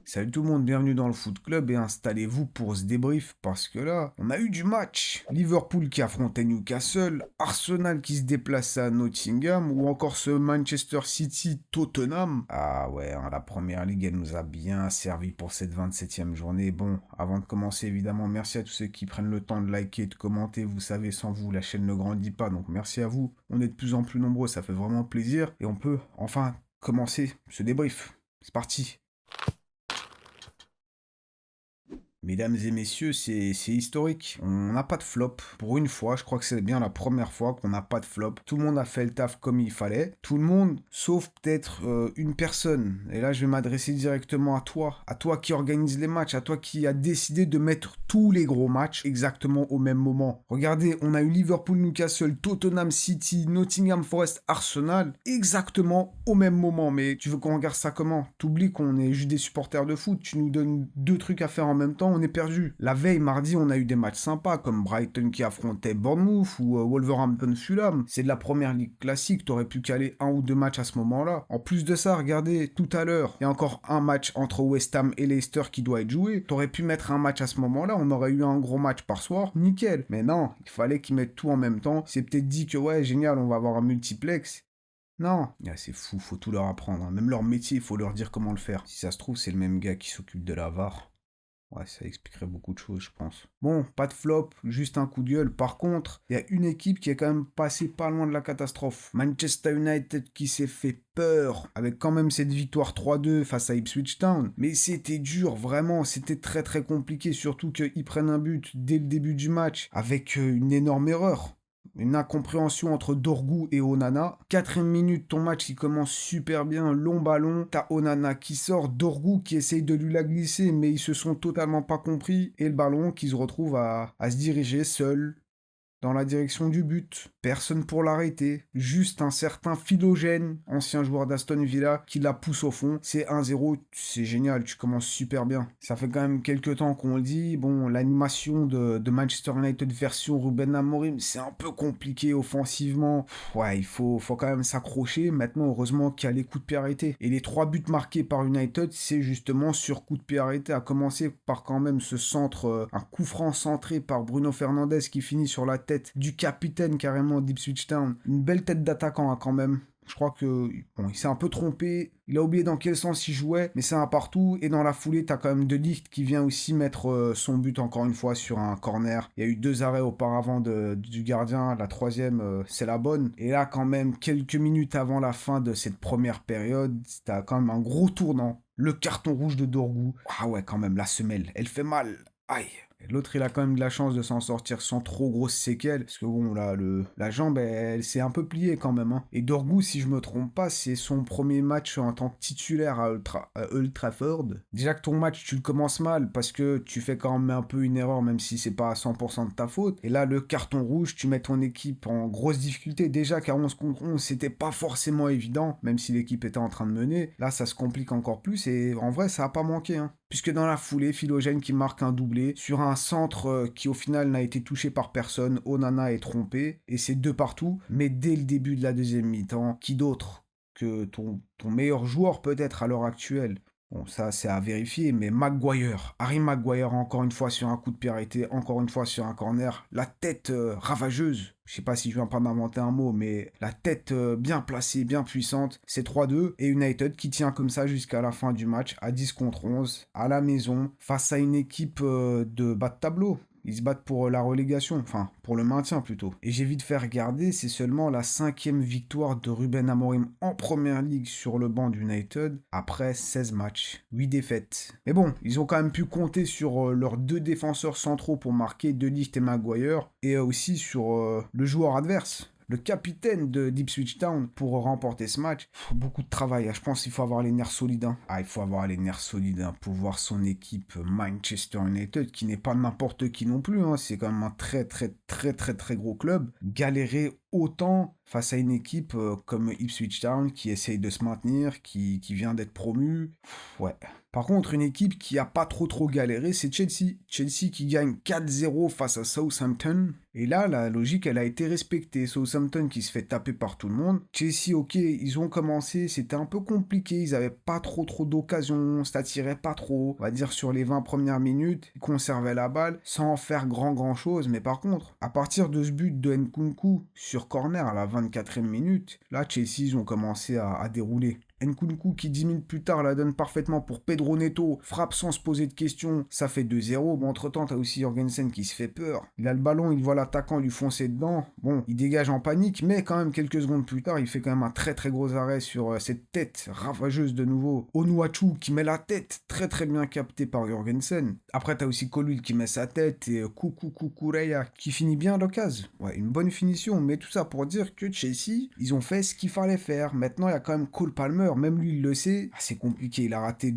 Salut tout le monde, bienvenue dans le Foot Club et installez-vous pour ce débrief parce que là, on a eu du match. Liverpool qui affrontait Newcastle, Arsenal qui se déplaçait à Nottingham ou encore ce Manchester City-Tottenham. Ah ouais, hein, la première ligue, elle nous a bien servi pour cette 27e journée. Bon, avant de commencer, évidemment, merci à tous ceux qui prennent le temps de liker et de commenter. Vous savez, sans vous, la chaîne ne grandit pas, donc merci à vous. On est de plus en plus nombreux, ça fait vraiment plaisir et on peut enfin commencer ce débrief. C'est parti. Mesdames et messieurs, c'est historique. On n'a pas de flop. Pour une fois, je crois que c'est bien la première fois qu'on n'a pas de flop. Tout le monde a fait le taf comme il fallait. Tout le monde, sauf peut-être une personne. Et là, je vais m'adresser directement à toi qui organise les matchs, à toi qui a décidé de mettre tous les gros matchs exactement au même moment. Regardez, on a eu Liverpool, Newcastle, Tottenham City, Nottingham Forest, Arsenal, exactement au même moment. Mais tu veux qu'on regarde ça comment? T'oublies qu'on est juste des supporters de foot. Tu nous donnes deux trucs à faire en même temps, on est perdu. La veille, mardi, on a eu des matchs sympas, comme Brighton qui affrontait Bournemouth ou Wolverhampton Fulham. C'est de la première ligue classique, t'aurais pu caler un ou deux matchs à ce moment-là. En plus de ça, regardez, tout à l'heure, il y a encore un match entre West Ham et Leicester qui doit être joué. T'aurais pu mettre un match à ce moment-là, on aurait eu un gros match par soir, nickel. Mais non, il fallait qu'ils mettent tout en même temps. C'est peut-être dit que ouais, génial, on va avoir un multiplex. Non, ah, c'est fou, faut tout leur apprendre, hein. Même leur métier, il faut leur dire comment le faire. Si ça se trouve, c'est le même gars qui s'occupe de la VAR. Ouais, ça expliquerait beaucoup de choses, je pense. Bon, pas de flop, juste un coup de gueule. Par contre, il y a une équipe qui est quand même passée pas loin de la catastrophe. Manchester United qui s'est fait peur, avec quand même cette victoire 3-2 face à Ipswich Town. Mais c'était dur, vraiment, c'était très très compliqué, surtout qu'ils prennent un but dès le début du match, avec une énorme erreur. Une incompréhension entre Dorgu et Onana. 4e minute, ton match il commence super bien, long ballon. T'as Onana qui sort, Dorgu qui essaye de lui la glisser, mais ils se sont totalement pas compris. Et le ballon qui se retrouve à se diriger seul dans la direction du but. Personne pour l'arrêter. Juste un certain Philogène, ancien joueur d'Aston Villa, qui la pousse au fond. C'est 1-0, c'est génial, tu commences super bien. Ça fait quand même quelques temps qu'on le dit. Bon, l'animation de Manchester United version Ruben Amorim, c'est un peu compliqué offensivement. Ouais, il faut quand même s'accrocher. Maintenant, heureusement qu'il y a les coups de pied arrêtés. Et les 3 buts marqués par United, c'est justement sur coup de pied arrêté, à commencer par quand même ce centre, un coup franc centré par Bruno Fernandes qui finit sur la tête du capitaine carrément d'Ipswich Town. Une belle tête d'attaquant hein, quand même. Je crois que bon, il s'est un peu trompé. Il a oublié dans quel sens il jouait, mais c'est un partout. Et dans la foulée, t'as quand même De Ligt qui vient aussi mettre son but encore une fois sur un corner. Il y a eu 2 arrêts auparavant du gardien. La troisième, c'est la bonne. Et là, quand même, quelques minutes avant la fin de cette première période, t'as quand même un gros tournant. Le carton rouge de Dorgu. Ah ouais, quand même, la semelle, elle fait mal. Aïe. L'autre, il a quand même de la chance de s'en sortir sans trop grosses séquelles. Parce que bon, là, la jambe, elle s'est un peu pliée quand même, hein. Et Dorgu, si je me trompe pas, c'est son premier match en tant que titulaire à Old Trafford. Déjà que ton match, tu le commences mal parce que tu fais quand même un peu une erreur, même si c'est pas à 100% de ta faute. Et là, le carton rouge, tu mets ton équipe en grosse difficulté. Déjà qu'à 11 contre 11, c'était pas forcément évident, même si l'équipe était en train de mener. Là, ça se complique encore plus et en vrai, ça a pas manqué, hein. Puisque dans la foulée, Philogène qui marque un doublé sur un centre qui au final n'a été touché par personne, Onana est trompé et c'est 2 partout. Mais dès le début de la deuxième mi-temps, qui d'autre que ton meilleur joueur peut-être à l'heure actuelle? Bon, ça c'est à vérifier, mais Harry Maguire encore une fois sur un coup de pied arrêté, encore une fois sur un corner, la tête ravageuse. Je sais pas si je viens pas d'inventer un mot, mais la tête bien placée, bien puissante. C'est 3-2 et United qui tient comme ça jusqu'à la fin du match à 10 contre 11 à la maison face à une équipe de bas de tableau. Ils se battent pour la relégation, enfin pour le maintien plutôt. Et j'ai vite fait regarder, c'est seulement la 5e victoire de Ruben Amorim en première ligue sur le banc d'United après 16 matchs, 8 défaites. Mais bon, ils ont quand même pu compter sur leurs 2 défenseurs centraux pour marquer De Ligt et Maguire, et aussi sur le joueur adverse. Le capitaine de d'Ipswich Town pour remporter ce match. Beaucoup de travail, hein. Je pense qu'il faut avoir les nerfs solides, hein. Ah, il faut avoir les nerfs solides hein, pour voir son équipe Manchester United, qui n'est pas n'importe qui non plus, hein. C'est quand même un très très très très très gros club, galérer autant face à une équipe comme Ipswich Town qui essaye de se maintenir, qui vient d'être promue. Ouais. Par contre, une équipe qui a pas trop galéré, c'est Chelsea. Chelsea qui gagne 4-0 face à Southampton. Et là, la logique, elle a été respectée. Southampton qui se fait taper par tout le monde. Chelsea, ok, ils ont commencé, c'était un peu compliqué. Ils avaient pas trop d'occasions, ça tirait pas trop. On va dire sur les 20 premières minutes, ils conservaient la balle sans faire grand chose. Mais par contre, à partir de ce but de Nkunku sur corner à la 24e minute, là, Chelsea, ils ont commencé à dérouler. Nkunku qui 10 minutes plus tard la donne parfaitement pour Pedro Neto, frappe sans se poser de questions, ça fait 2-0. Bon, entre temps, t'as aussi Jorgensen qui se fait peur. Il a le ballon, il voit l'attaquant lui foncer dedans. Bon, il dégage en panique, mais quand même quelques secondes plus tard, il fait quand même un très gros arrêt sur cette tête ravageuse de nouveau. Onuachu qui met la tête, très bien capté par Jorgensen. Après, t'as aussi Colwill qui met sa tête et Kukureya qui finit bien l'occasion. Ouais, une bonne finition, mais tout ça pour dire que Chelsea, ils ont fait ce qu'il fallait faire. Maintenant, il y a quand même Cole Palmer. Même lui il le sait, c'est compliqué, il a raté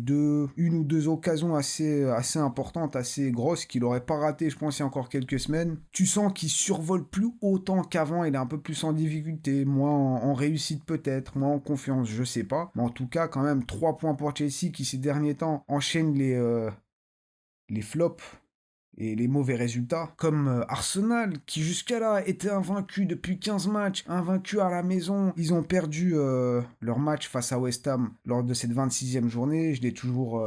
une ou deux occasions assez importantes, assez grosses qu'il aurait pas raté je pense il y a encore quelques semaines. Tu sens qu'il survole plus autant qu'avant, il est un peu plus en difficulté, moins en réussite peut-être, moins en confiance, je sais pas. Mais en tout cas quand même 3 points pour Chelsea qui ces derniers temps enchaîne les flops et les mauvais résultats, comme Arsenal, qui jusqu'à là était invaincu depuis 15 matchs, invaincu à la maison. Ils ont perdu leur match face à West Ham lors de cette 26e journée. Je l'ai toujours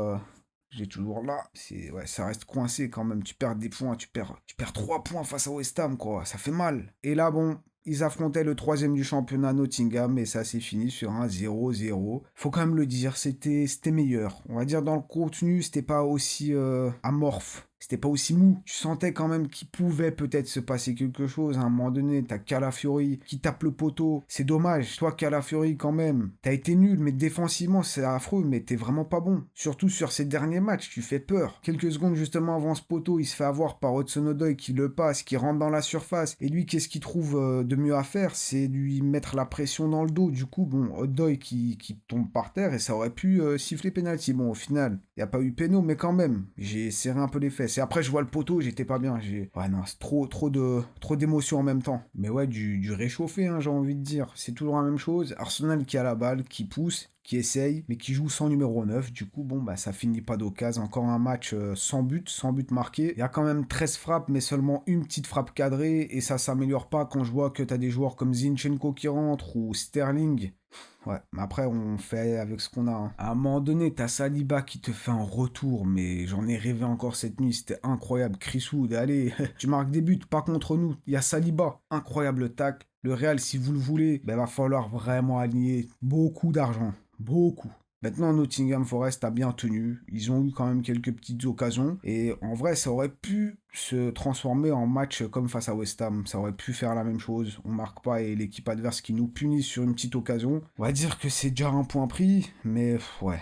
là. Ouais, ça reste coincé quand même. Tu perds des points, tu perds 3 points face à West Ham, quoi. Ça fait mal. Et là, bon, ils affrontaient le 3e du championnat Nottingham et ça s'est fini sur un 0-0. Faut quand même le dire, c'était meilleur. On va dire dans le contenu, c'était pas aussi amorphe. C'était pas aussi mou. Tu sentais quand même qu'il pouvait peut-être se passer quelque chose. À un moment donné, t'as Calafiori qui tape le poteau. C'est dommage. Toi, Calafiori, quand même, t'as été nul, mais défensivement, c'est affreux, mais t'es vraiment pas bon. Surtout sur ces derniers matchs, tu fais peur. Quelques secondes justement avant ce poteau, il se fait avoir par Hudson-Odoi qui le passe, qui rentre dans la surface. Et lui, qu'est-ce qu'il trouve de mieux à faire? C'est lui mettre la pression dans le dos. Du coup, bon, Odoi qui tombe par terre et ça aurait pu siffler penalty. Bon, au final, il n'y a pas eu péno, mais quand même, j'ai serré un peu les fesses. Et après, je vois le poteau, j'étais pas bien. Ouais, non, c'est trop d'émotions en même temps. Mais ouais, du réchauffé, hein, j'ai envie de dire. C'est toujours la même chose. Arsenal qui a la balle, qui pousse, qui essaye, mais qui joue sans numéro 9. Du coup, bon, bah, ça finit pas d'occasion. Encore un match sans but marqué. Il y a quand même 13 frappes, mais seulement une petite frappe cadrée. Et ça s'améliore pas quand je vois que t'as des joueurs comme Zinchenko qui rentrent ou Sterling. Ouais, mais après, on fait avec ce qu'on a. Hein. À un moment donné, t'as Saliba qui te fait un retour, mais j'en ai rêvé encore cette nuit, c'était incroyable. Chris Wood, allez, tu marques des buts, pas contre nous. Il y a Saliba, incroyable tacle. Le Real, si vous le voulez, ben, va falloir vraiment aligner beaucoup d'argent. Beaucoup. Maintenant, Nottingham Forest a bien tenu. Ils ont eu quand même quelques petites occasions. Et en vrai, ça aurait pu se transformer en match comme face à West Ham. Ça aurait pu faire la même chose. On marque pas et l'équipe adverse qui nous punit sur une petite occasion. On va dire que c'est déjà un point pris. Mais ouais,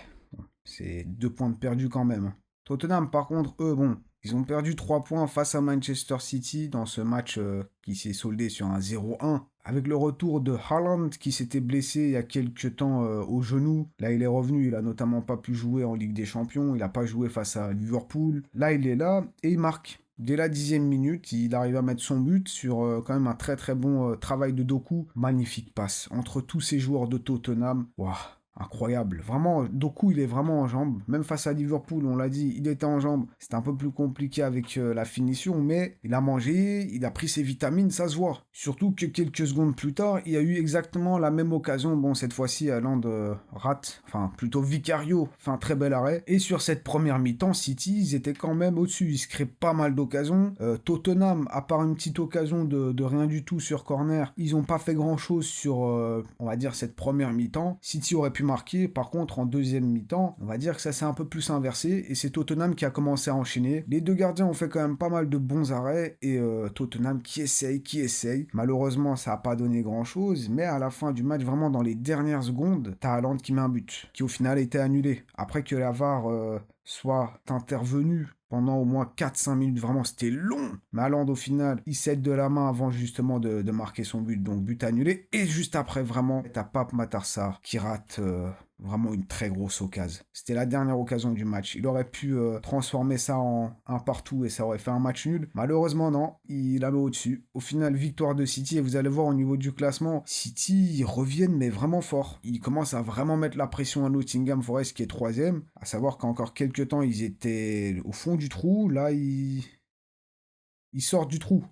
c'est 2 points de perdu quand même. Tottenham, par contre, eux, bon, ils ont perdu 3 points face à Manchester City dans ce match qui s'est soldé sur un 0-1. Avec le retour de Haaland qui s'était blessé il y a quelques temps au genou. Là, il est revenu. Il a notamment pas pu jouer en Ligue des Champions. Il n'a pas joué face à Liverpool. Là, il est là et il marque. Dès la 10e minute, il arrive à mettre son but sur quand même un très bon travail de Doku. Magnifique passe. Entre tous ces joueurs de Tottenham. Waouh. Incroyable. Vraiment, Doku, il est vraiment en jambes. Même face à Liverpool, on l'a dit, il était en jambes. C'était un peu plus compliqué avec la finition, mais il a mangé, il a pris ses vitamines, ça se voit. Surtout que quelques secondes plus tard, il y a eu exactement la même occasion. Bon, cette fois-ci, Haaland rate, enfin, plutôt Vicario fait un très bel arrêt. Et sur cette première mi-temps, City, ils étaient quand même au-dessus. Ils se créent pas mal d'occasions. Tottenham, à part une petite occasion de rien du tout sur corner, ils ont pas fait grand-chose sur, on va dire, cette première mi-temps. City aurait pu marqué. Par contre, en deuxième mi-temps, on va dire que ça s'est un peu plus inversé et c'est Tottenham qui a commencé à enchaîner. Les deux gardiens ont fait quand même pas mal de bons arrêts et Tottenham qui essaye. Malheureusement, ça n'a pas donné grand-chose, mais à la fin du match, vraiment dans les dernières secondes, t'as Haaland qui met un but, qui au final a été annulé. Après que la VAR soit intervenue pendant au moins 4-5 minutes, vraiment c'était long. Mais Haaland au final, il cède de la main avant justement de marquer son but, donc but annulé. Et juste après vraiment, t'as Pape Matar Sarr qui rate Vraiment une très grosse occasion. C'était la dernière occasion du match. Il aurait pu transformer ça en un partout et ça aurait fait un match nul. Malheureusement, non. Il la met au-dessus. Au final, victoire de City. Et vous allez voir au niveau du classement, City, ils reviennent, mais vraiment fort. Ils commencent à vraiment mettre la pression à Nottingham Forest qui est troisième. À savoir qu'encore quelques temps, ils étaient au fond du trou. Là, ils sortent du trou.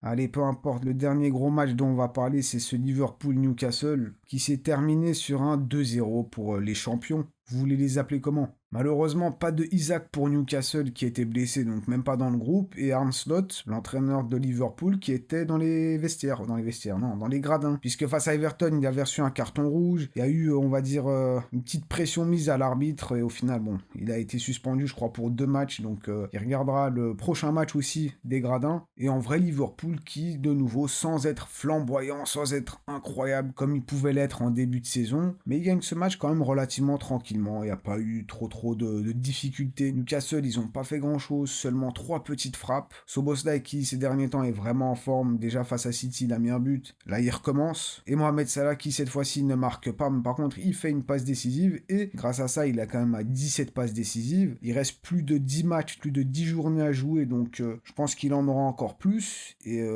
Allez, peu importe, le dernier gros match dont on va parler, c'est ce Liverpool-Newcastle qui s'est terminé sur un 2-0 pour les champions. Vous voulez les appeler comment? Malheureusement, pas de Isaac pour Newcastle qui était blessé, donc même pas dans le groupe, et Arne Slot, l'entraîneur de Liverpool, qui était dans les vestiaires, non, dans les gradins, puisque face à Everton, il a reçu un carton rouge, il y a eu, on va dire, une petite pression mise à l'arbitre, et au final, bon, il a été suspendu, je crois, pour 2 matchs, donc il regardera le prochain match aussi des gradins, et en vrai, Liverpool qui, de nouveau, sans être flamboyant, sans être incroyable, comme il pouvait l'être en début de saison, mais il gagne ce match quand même relativement tranquillement, il n'y a pas eu trop de difficultés. Newcastle, ils n'ont pas fait grand-chose, seulement 3 petites frappes. Szoboszlai, qui ces derniers temps est vraiment en forme, déjà face à City, il a mis un but. Là, il recommence. Et Mohamed Salah, qui cette fois-ci ne marque pas, mais par contre, il fait une passe décisive. Et grâce à ça, il a quand même à 17 passes décisives. Il reste plus de 10 matchs, plus de 10 journées à jouer, donc je pense qu'il en aura encore plus. Et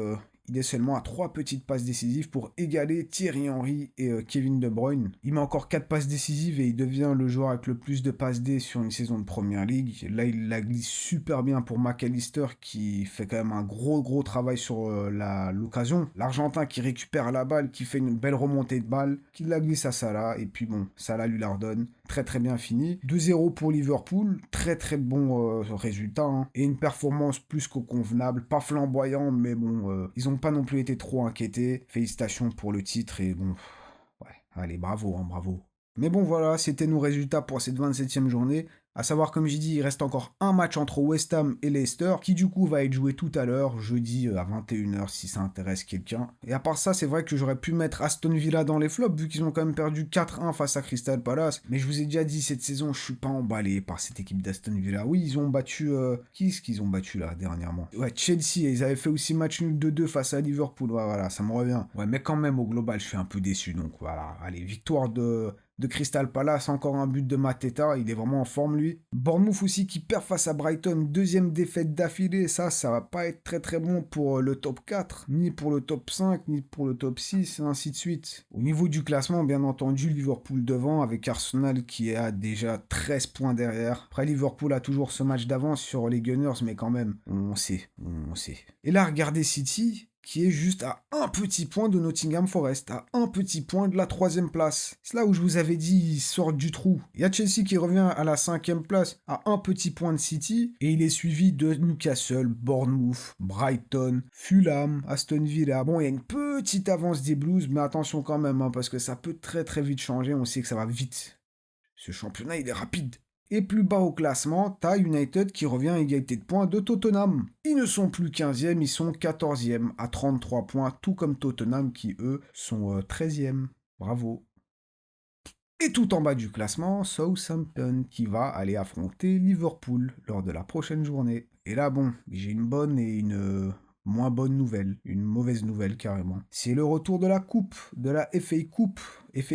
il est seulement à 3 petites passes décisives pour égaler Thierry Henry et Kevin De Bruyne. Il met encore 4 passes décisives et il devient le joueur avec le plus de passes D sur une saison de Première League. Là, il la glisse super bien pour McAllister qui fait quand même un gros travail sur l'occasion. L'Argentin qui récupère la balle, qui fait une belle remontée de balle, qui la glisse à Salah et puis bon, Salah lui la redonne. Très bien fini. 2-0 pour Liverpool, très bon résultat, hein. Et une performance plus qu'au convenable, pas flamboyant, mais bon, ils ont pas non plus été trop inquiétés. Félicitations pour le titre et bon, ouais, allez, bravo, hein, bravo. Mais bon, voilà, c'était nos résultats pour cette 27e journée. À savoir, comme j'ai dit, il reste encore un match entre West Ham et Leicester, qui du coup va être joué tout à l'heure, jeudi à 21h, si ça intéresse quelqu'un. Et à part ça, c'est vrai que j'aurais pu mettre Aston Villa dans les flops, vu qu'ils ont quand même perdu 4-1 face à Crystal Palace. Mais je vous ai déjà dit, cette saison, je suis pas emballé par cette équipe d'Aston Villa. Oui, ils ont battu... Qui est-ce qu'ils ont battu là, dernièrement? Ouais, Chelsea, et ils avaient fait aussi match nul 2-2 face à Liverpool. Ouais, voilà, ça me revient. Ouais, mais quand même, au global, je suis un peu déçu. Donc voilà, allez, victoire de Crystal Palace, encore un but de Mateta, il est vraiment en forme lui. Bournemouth aussi qui perd face à Brighton, deuxième défaite d'affilée, ça va pas être très bon pour le top 4, ni pour le top 5, ni pour le top 6, et ainsi de suite. Au niveau du classement, bien entendu, Liverpool devant, avec Arsenal qui a déjà 13 points derrière. Après, Liverpool a toujours ce match d'avance sur les Gunners, mais quand même, on sait. Et là, regardez City, qui est juste à un petit point de Nottingham Forest, à un petit point de la 3e place. C'est là où je vous avais dit, ils sortent du trou. Il y a Chelsea qui revient à la 5e place, à un petit point de City, et il est suivi de Newcastle, Bournemouth, Brighton, Fulham, Aston Villa. Bon, il y a une petite avance des Blues, mais attention quand même, hein, parce que ça peut très vite changer, on sait que ça va vite. Ce championnat, il est rapide. Et plus bas au classement, t'as United qui revient à égalité de points de Tottenham. Ils ne sont plus 15e, ils sont 14e à 33 points, tout comme Tottenham qui, eux, sont 13e. Bravo. Et tout en bas du classement, Southampton qui va aller affronter Liverpool lors de la prochaine journée. Et là, bon, j'ai une bonne et une moins bonne nouvelle, une mauvaise nouvelle carrément. C'est le retour de la coupe, de la FA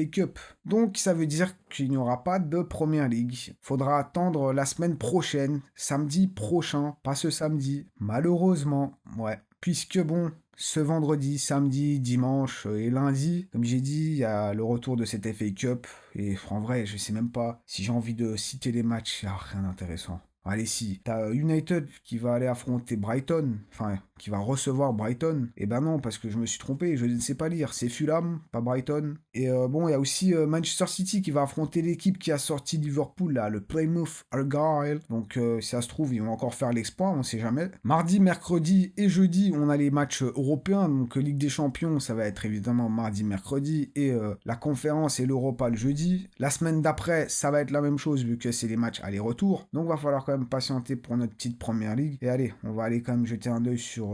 Cup. Donc ça veut dire qu'il n'y aura pas de Première League. Faudra attendre la semaine prochaine, samedi prochain, pas ce samedi. Malheureusement, ouais. Puisque bon, ce vendredi, samedi, dimanche et lundi, comme j'ai dit, il y a le retour de cette FA Cup. Et en vrai, je sais même pas si j'ai envie de citer les matchs, il n'y a rien d'intéressant. Allez, si. T'as United qui va aller affronter Brighton, enfin, qui va recevoir Brighton. Eh ben non, parce que je me suis trompé, je ne sais pas lire. C'est Fulham, pas Brighton. Et bon, il y a aussi Manchester City qui va affronter l'équipe qui a sorti Liverpool, là, le Plymouth Argyle. Donc, si ça se trouve, ils vont encore faire l'exploit, on sait jamais. Mardi, mercredi et jeudi, on a les matchs européens. Donc, Ligue des Champions, ça va être évidemment mardi, mercredi. Et la conférence et l'Europa le jeudi. La semaine d'après, ça va être la même chose, vu que c'est les matchs aller-retour. Donc, va falloir quand même patienter pour notre petite Première Ligue. Et allez, on va aller quand même jeter un œil sur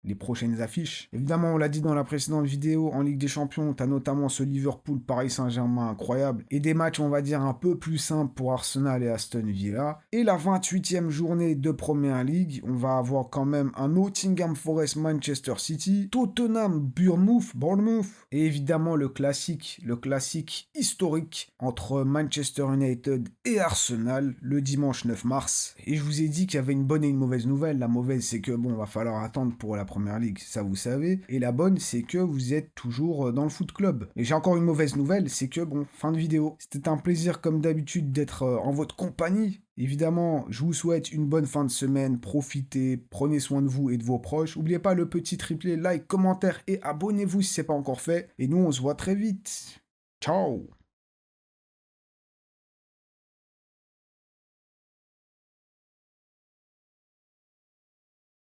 les prochaines affiches. Évidemment, on l'a dit dans la précédente vidéo, en Ligue des Champions, tu as notamment ce Liverpool-Paris Saint-Germain incroyable, et des matchs, on va dire, un peu plus simples pour Arsenal et Aston Villa. Et la 28e journée de Première Ligue, on va avoir quand même un Nottingham Forest-Manchester City, Tottenham-Bournemouth, et évidemment le classique historique entre Manchester United et Arsenal, le dimanche 9 mars. Et je vous ai dit qu'il y avait une bonne et une mauvaise nouvelle. La mauvaise, c'est que bon, va falloir attendre pour la Première Ligue, ça vous savez. Et la bonne, c'est que vous êtes toujours dans le foot club. Et j'ai encore une mauvaise nouvelle, c'est que bon, fin de vidéo. C'était un plaisir comme d'habitude d'être en votre compagnie. Évidemment, je vous souhaite une bonne fin de semaine, profitez, prenez soin de vous et de vos proches. N'oubliez pas le petit triplé, like, commentaire et abonnez-vous si ce n'est pas encore fait. Et nous, on se voit très vite. Ciao!